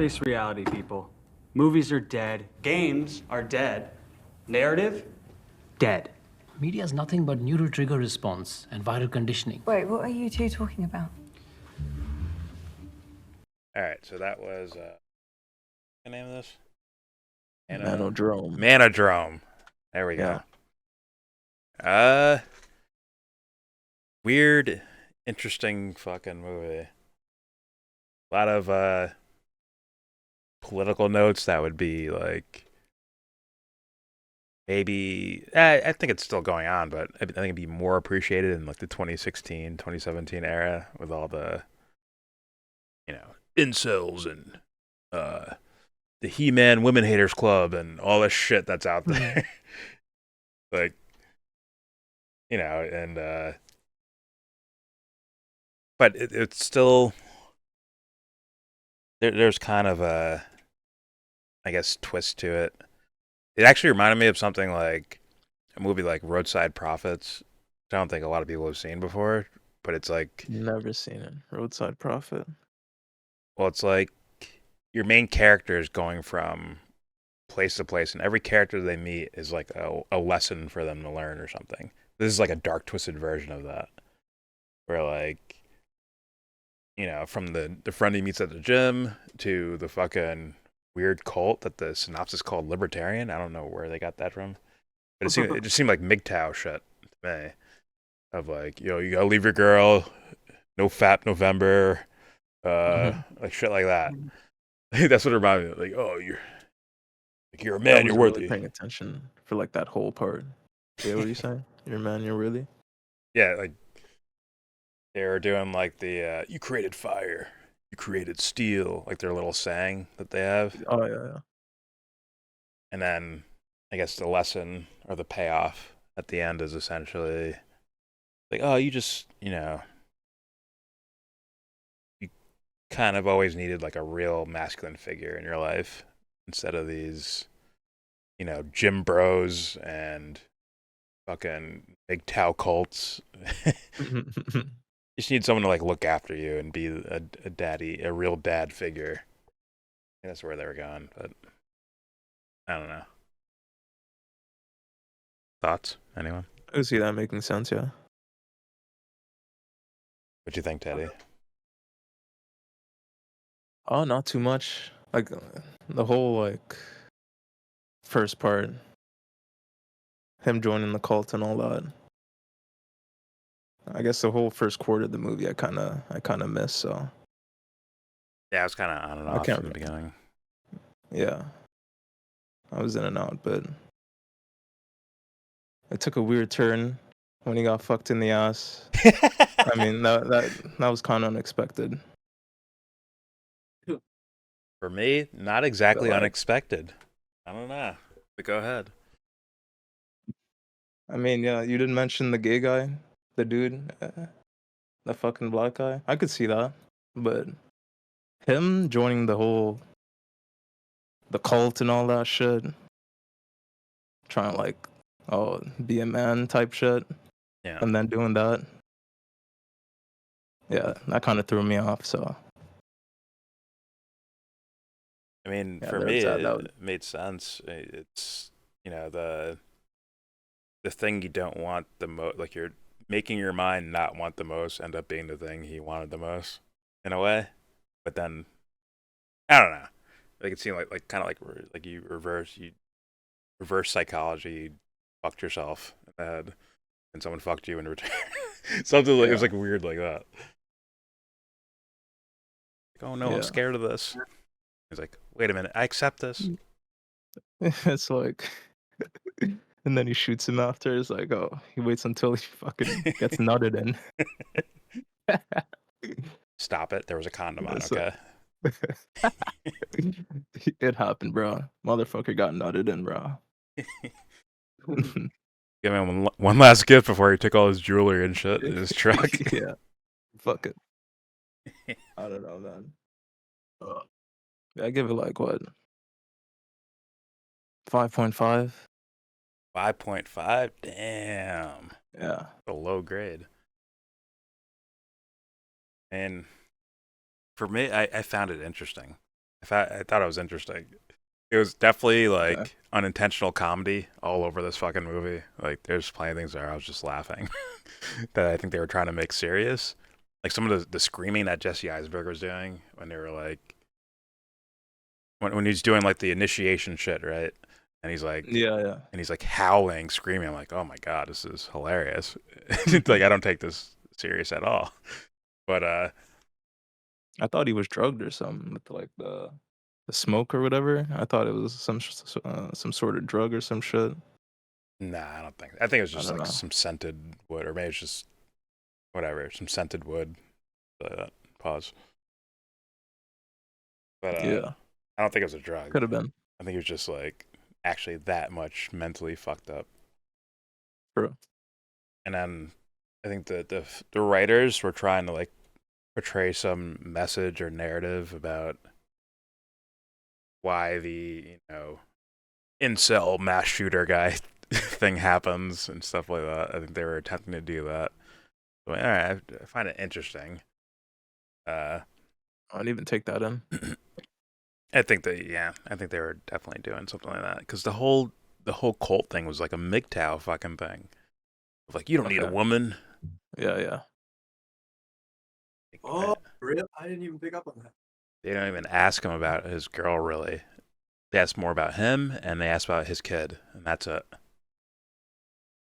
Face reality, people. Movies are dead. Games are dead. Narrative? Dead. Media is nothing but neural trigger response and viral conditioning. Wait, what are you two talking about? All right, so that was what's the name of this? Manodrome. Manodrome. There we go. Weird, interesting fucking movie. A lot of political notes that would be like maybe I think it's still going on, but I think it'd be more appreciated in like the 2016, 2017 era with all the incels and the He-Man Women Haters Club and all this shit that's out there. Like, and but it's still there's kind of a, I guess, twist to it. It actually reminded me of something like a movie like Roadside Prophets, which I don't think a lot of people have seen before, but it's like... Never seen it. Roadside Prophet. Well, it's like your main character is going from place to place, and every character they meet is like a lesson for them to learn or something. This is like a dark, twisted version of that, where like, from the friend he meets at the gym to the fucking weird cult that the synopsis called Libertarian. I don't know where they got that from, but it just seemed like MGTOW shit to me. Of like, you gotta leave your girl, no fap November, like shit like that. I think that's what it reminded me of. Like, oh, you're a man, you're worthy. Really paying attention for like that whole part. Yeah, what are you saying? You're a man, you're worthy. Yeah, like they were doing like the you created fire, you created steel, like their little saying that they have. Oh yeah. And then I guess the lesson or the payoff at the end is essentially like, oh, you just, you kind of always needed like a real masculine figure in your life instead of these, gym bros and fucking big Tao cults. You just need someone to like look after you and be a daddy, a real dad figure. I think that's where they were going, but I don't know. Thoughts? Anyone? I can see that making sense, yeah. What do you think, Teddy? Oh, not too much. Like the whole like first part, him joining the cult and all that. I guess the whole first quarter of the movie, I kind of missed. So Yeah, I was kind of on and off from the beginning. Yeah, I was in and out, but it took a weird turn when he got fucked in the ass. I mean, that was kind of unexpected. For me, not exactly unexpected. I don't know. But go ahead. I mean, yeah, you didn't mention the gay guy, the dude, the fucking black guy. I could see that, but him joining the cult and all that shit, trying to like, be a man type shit, Yeah. and then doing that, yeah, that kind of threw me off. So. I mean, Yeah, for me, it made sense. It's, the thing you don't want the most, like you're making your mind not want the most, end up being the thing he wanted the most, in a way. But then, I don't know. Like it seemed like kind of like you reverse psychology. You fucked yourself in the head, and someone fucked you in return. Something like it was like weird like that. Like, oh no, I'm scared of this. He's like, wait a minute, I accept this. It's like, and then he shoots him after. It's like, oh, he waits until he fucking gets nutted in. Stop it. There was a condom on, okay? It happened, bro. Motherfucker got nutted in, bro. Give him one last gift before he took all his jewelry and shit in his truck. Yeah. Fuck it. I don't know, man. I give it like, what? 5.5? 5.5? Damn. Yeah. A low grade. And for me, I found it interesting. I thought it was interesting. It was definitely Okay. like unintentional comedy all over this fucking movie. Like there's plenty of things there I was just laughing that I think they were trying to make serious. Like some of the screaming that Jesse Eisenberg was doing when they were like when he's doing like the initiation shit, right? And Yeah. he's like howling, screaming. I'm like, oh my god, this is hilarious. Like I don't take this serious at all. But I thought he was drugged or something with like the smoke or whatever. I thought it was some sort of drug or some shit. nah, I don't think. I think it was I just don't like know. some scented wood, or maybe it's just whatever, some scented wood. Pause. But Yeah, I don't think it was a drug. could have been. I think he was just like actually that much mentally fucked up. True. And then I think the writers were trying to like portray some message or narrative about why the incel mass shooter guy thing happens and stuff like that. I think they were attempting to do that. So, all right, I find it interesting. Uh, I didn't even take that in. I think I think they were definitely doing something like that because the whole cult thing was like a MGTOW fucking thing. Like you don't need a Okay. woman. Yeah. Oh, really? I didn't even pick up on that. They don't even ask him about his girl really. They ask more about him and they ask about his kid, and that's it.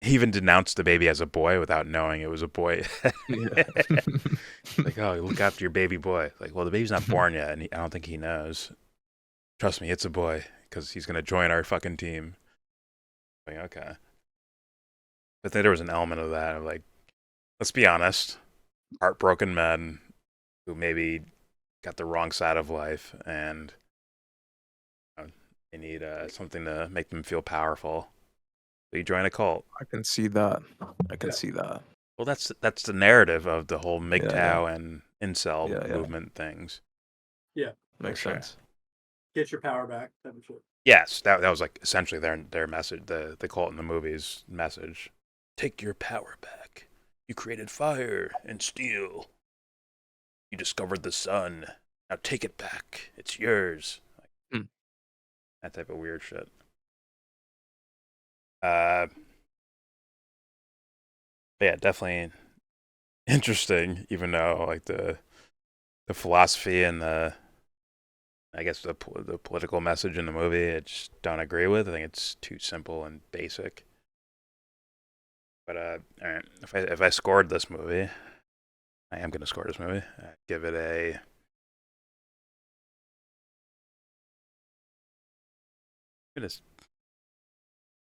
He even denounced the baby as a boy without knowing it was a boy. Yeah. Like, oh, look after your baby boy. Like, well, the baby's not born yet, and I don't think he knows. Trust me, it's a boy because he's gonna join our fucking team. Like, okay, but then there was an element of that of like, let's be honest, heartbroken men who maybe got the wrong side of life and they need something to make them feel powerful. So you join a cult. I can see that. I can Yeah. see that. Well, that's the narrative of the whole Yeah. MGTOW and incel Yeah. movement things. Makes sure. sense. Get your power back. Type of shit. Yes, that was like essentially their message, the cult in the movies message. Take your power back. You created fire and steel. You discovered the sun. Now take it back. It's yours. Hmm. That type of weird shit. But yeah, definitely interesting. Even though like the philosophy and I guess the political message in the movie, I just don't agree with. I think it's too simple and basic. But all right, if I scored this movie, I am gonna score this movie. I'd give it a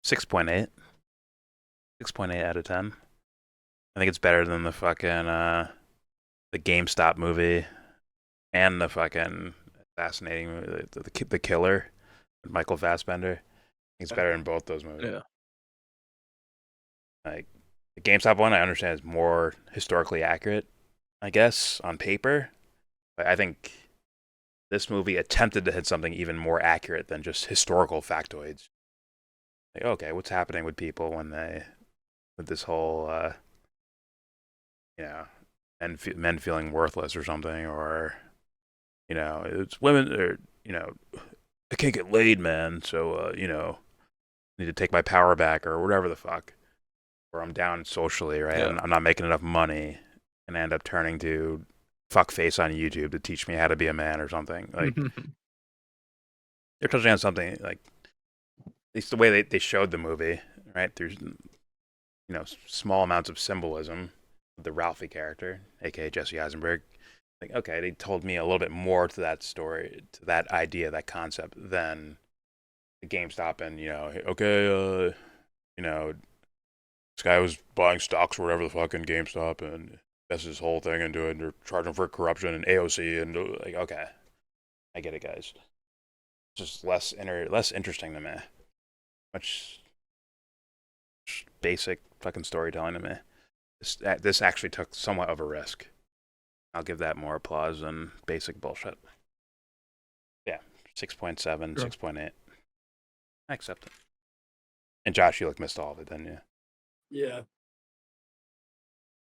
6.8. 6.8 out of 10. I think it's better than the fucking the GameStop movie and the fucking fascinating movie, the Killer, with Michael Fassbender. I think it's better than both those movies. Yeah. Like the GameStop one, I understand is more historically accurate, I guess, on paper. But I think this movie attempted to hit something even more accurate than just historical factoids. Like, okay, what's happening with people when with this whole, men feeling worthless or something, or, it's women, or, I can't get laid, man, so, need to take my power back, or whatever the fuck. Or I'm down socially, right? Yeah. I'm not making enough money, and I end up turning to fuckface on YouTube to teach me how to be a man or something. Like, they're touching on something, like, at least the way they showed the movie, right? There's, small amounts of symbolism with the Ralphie character, aka Jesse Eisenberg. Like, okay, they told me a little bit more to that story, to that idea, that concept, than the GameStop and, okay, this guy was buying stocks or whatever the fuck in GameStop and invested his whole thing into it, and they're charging for corruption and AOC, and like, okay, I get it, guys. It's just less interesting to me. Much basic fucking storytelling to me. This actually took somewhat of a risk. I'll give that more applause than basic bullshit. Yeah, 6.7, Sure. 6.8. I accept it. And Josh, you missed all of it, didn't you? Yeah.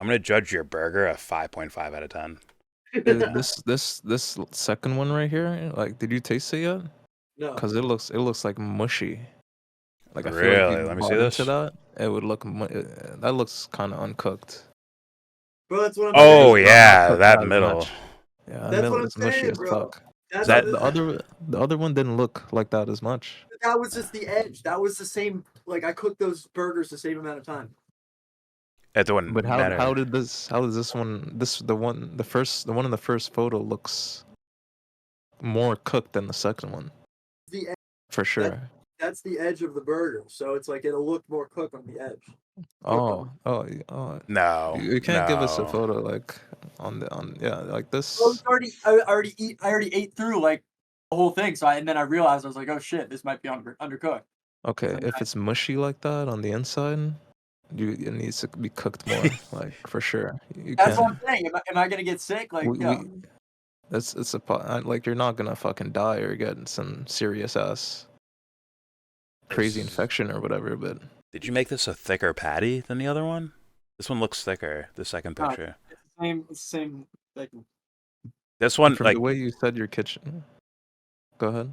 I'm gonna judge your burger a 5.5 out of 10. This second one right here, like, did you taste it yet? No. Cause it looks like mushy. Like I feel like if Really? you Let me see bite into this. that, it would look that looks kind of uncooked. Bro, that's what I'm Like Oh saying. not yeah, cooked that as middle. much. Yeah, That's what middle I'm is mushy saying, as bro. fuck. That's That The other one didn't look like that as much. that was just the edge. That was the same. Like I cooked those burgers the same amount of time. that the one But matter. how does this one the one in the first photo looks more cooked than the second one The edge, for that sure. that's the edge of the burger, so it's like it'll look more cooked on the edge. Cooked on. Oh, No, you can't give us a no. photo like on yeah like Well, this. I already ate through like the whole thing. So and then I realized I was like, oh shit, this might be undercooked. Okay, And if it's mushy like that on the inside, it needs to be cooked more, like for sure. You that's what can't. I'm saying. Am I gonna get sick? Like, We yo, it's like you're not gonna fucking die or get some serious ass crazy Is, infection or whatever. But did you make this a thicker patty than the other one? This one looks thicker. The second no, picture. it's the same. It's the same. Like, This one, from the like, way you said your kitchen, go ahead.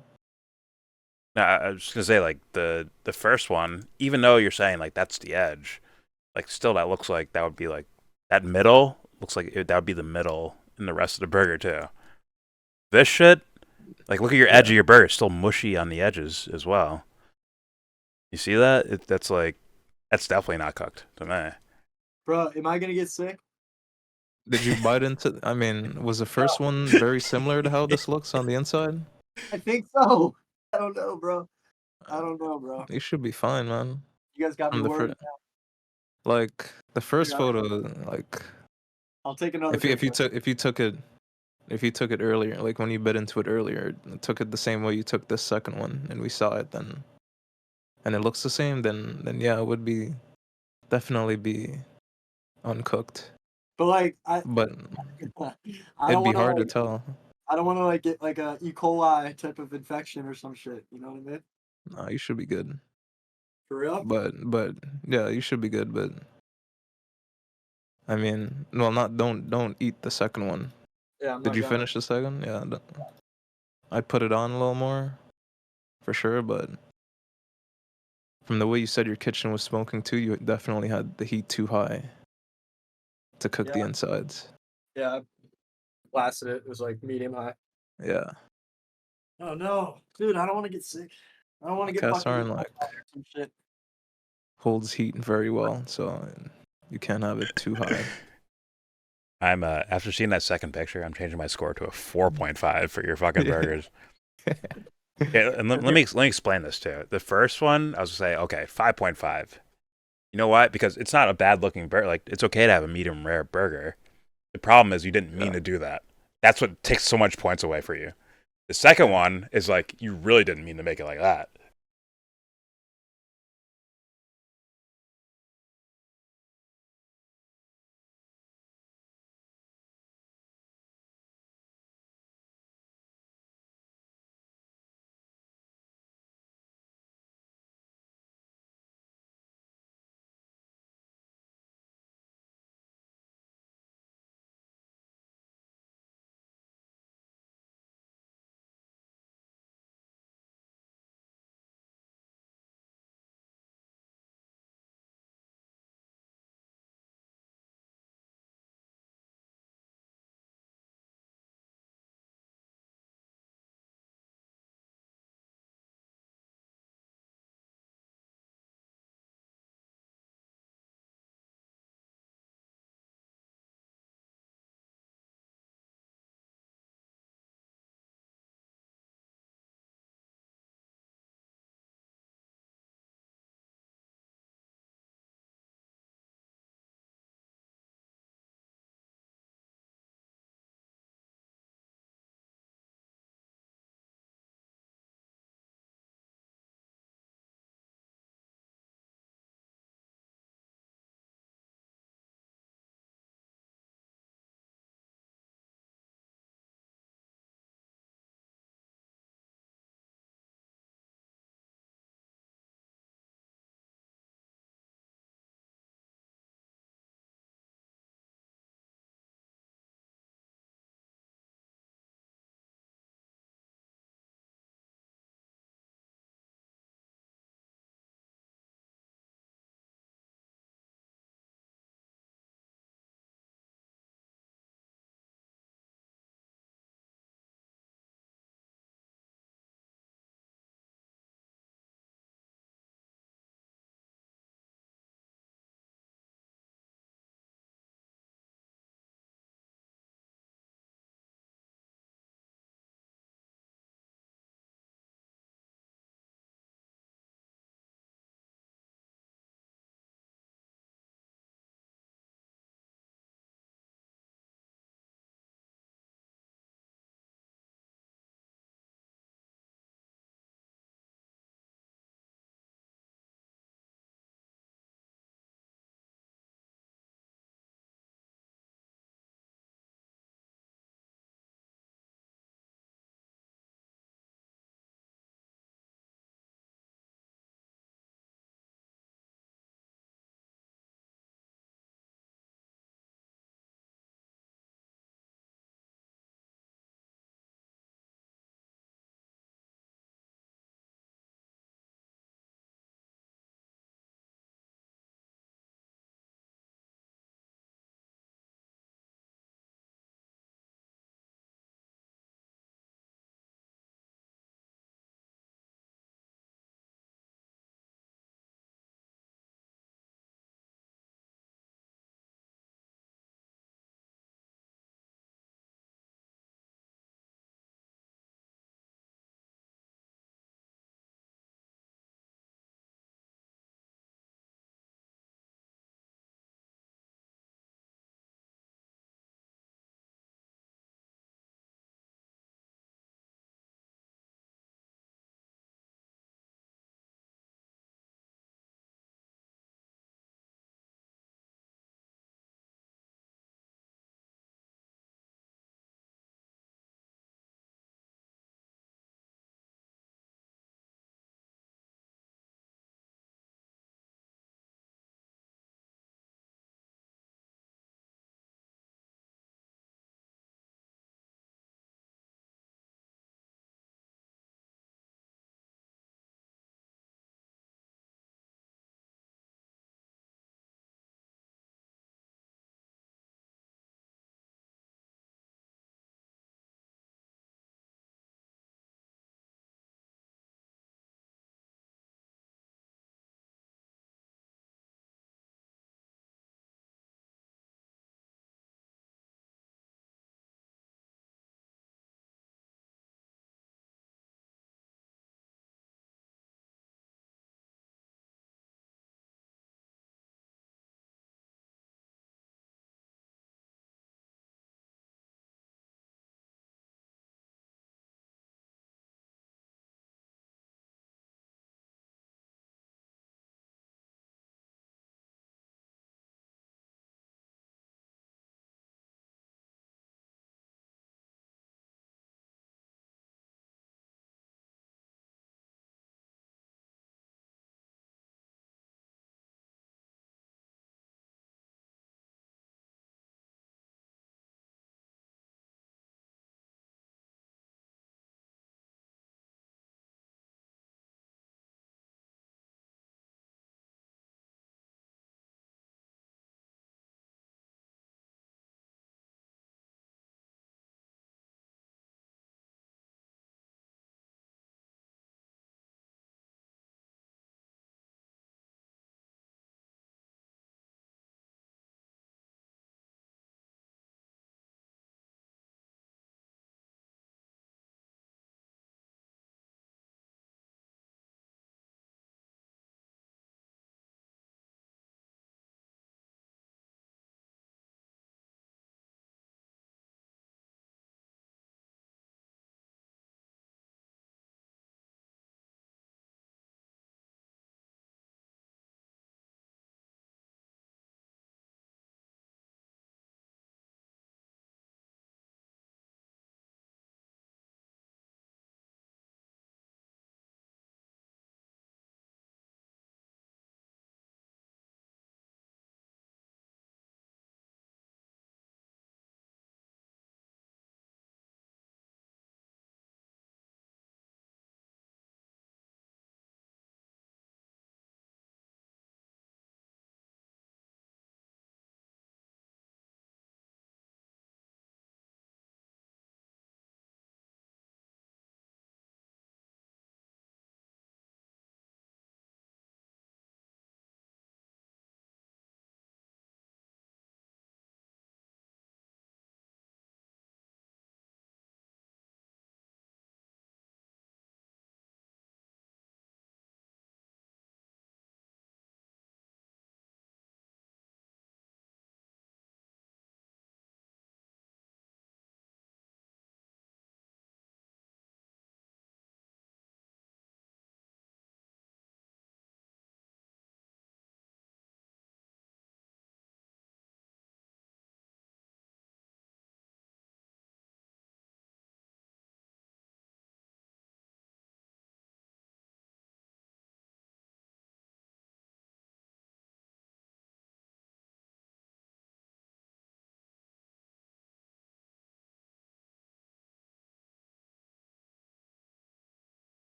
nah, I was just gonna say, like the first one, even though you're saying like that's the edge, like still that looks like that would be like that middle looks like that would be the middle in the rest of the burger too. This shit, like look at your edge Yeah. of your burger, it's still mushy on the edges as well. You see that? That's like that's definitely not cooked to me. bro, am I gonna get sick? Did you bite into? I mean, was the first one very similar to how this looks on the inside? I think so. I don't know, bro. I don't know, bro. You should be fine, man. You guys got me From the worried. first, like the first Yeah. photo, like I'll take another picture. if you took it earlier, like when you bit into it earlier, took it the same way you took this second one, and we saw it then, and it looks the same, then yeah, it would be definitely be uncooked, But like, but I it'd don't be want to hard to like, tell. I don't want to like get like a E. coli type of infection or some shit. You know what I mean? Nah, you should be good, For real? but yeah, you should be good, but I mean, well, not don't eat the second one. Yeah, I'm Did not you gonna. finish the second? Yeah, I'd put it on a little more for sure, but from the way you said your kitchen was smoking too, you definitely had the heat too high to cook the Yeah, insides. yeah. I blasted it. It was like medium high. Yeah, Oh no, dude! I don't want to get sick. I don't want to get cast fucking iron E. coli like or some shit. holds heat very well, so you can't have it too high. I'm after seeing that second picture, I'm changing my score to a 4.5 for your fucking Yeah. burgers. Yeah, and let me explain this too. The first one, I was gonna say, okay, 5.5. You know what? Because it's not a bad looking burger. Like it's okay to have a medium rare burger. The problem is you didn't mean Yeah. to do that. That's what takes so much points away for you. The second one is like you really didn't mean to make it like that.